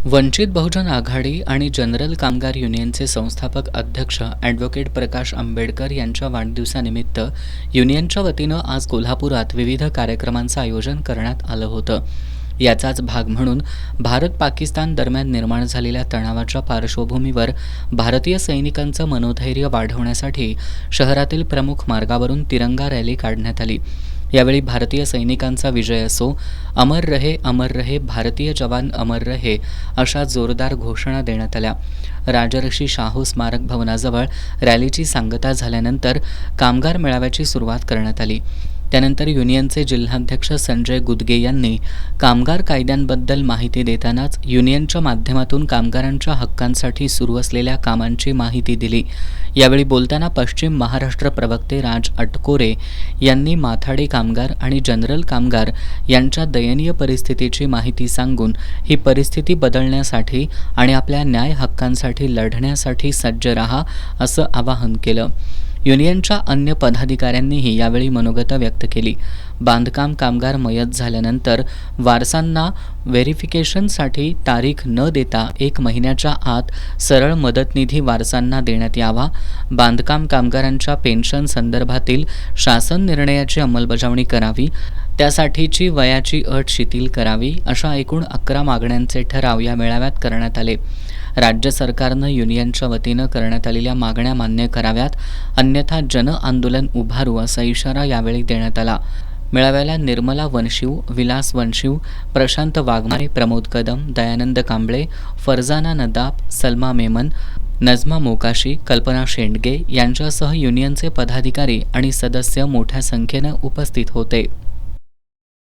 वंचित बहुजन आघाडी आणि जनरल कामगार युनियनचे संस्थापक अध्यक्ष ॲडव्होकेट प्रकाश आंबेडकर यांच्या वाढदिवसानिमित्त युनियनच्या वतीनं आज कोल्हापुरात विविध कार्यक्रमांचं आयोजन करण्यात आलं होतं. याचाच भाग म्हणून भारत पाकिस्तान दरम्यान निर्माण झालेल्या तणावाच्या पार्श्वभूमीवर भारतीय सैनिकांचं मनोधैर्य वाढवण्यासाठी शहरातील प्रमुख मार्गावरून तिरंगा रॅली काढण्यात आली. यावेळी भारतीय सैनिकांचा विजय असो, अमर रहे भारतीय जवान अमर रहे अशा जोरदार घोषणा देण्यात आल्या. राजर्षी शाहू स्मारक भवनाजवळ रॅलीची सांगता झाल्यानंतर कामगार मेळाव्याची सुरुवात करण्यात आली. त्यानंतर युनियनचे जिल्हाध्यक्ष संजय गुदगे यांनी कामगार कायद्यांबद्दल माहिती देतानाच युनियनच्या माध्यमातून कामगारांच्या हक्कांसाठी सुरू असलेल्या कामांची माहिती दिली. यावेळी बोलताना पश्चिम महाराष्ट्र प्रवक्ते राज अटकोरे यांनी माथाडी कामगार आणि जनरल कामगार यांच्या दयनीय परिस्थितीची माहिती सांगून ही परिस्थिती बदलण्यासाठी आणि आपल्या न्याय हक्कांसाठी लढण्यासाठी सज्ज रहा असं आवाहन केलं. युनियनच्या अन्य पदाधिकाऱ्यांनीही यावेळी मनोगत व्यक्त केली. बांधकाम कामगार मयत झाल्यानंतर वारसांना व्हेरिफिकेशनसाठी तारीख न देता 1 महिन्याच्या आत सरळ मदतनिधी वारसांना देण्यात यावा. बांधकाम कामगारांच्या पेन्शन संदर्भातील शासन निर्णयाची अंमलबजावणी करावी. त्यासाठीची वयाची अट शिथिल करावी. अशा एकूण 11 मागण्यांचे ठराव या मेळाव्यात करण्यात आले. राज्य सरकारनं युनियनच्या वतीनं करण्यात आलेल्या मागण्या मान्य कराव्यात, अन्यथा जन आंदोलन उभारू असा इशारा यावेळी देण्यात आला. मेळाव्याला निर्मला वनशिव, विलास वनशिव, प्रशांत वाघमारे, प्रमोद कदम, दयानंद कांबळे, फरजाना नदाब, सलमा मेमन, नजमा मोकाशी, कल्पना शेंडगे यांच्यासह युनियनचे पदाधिकारी आणि सदस्य मोठ्या संख्येनं उपस्थित होते.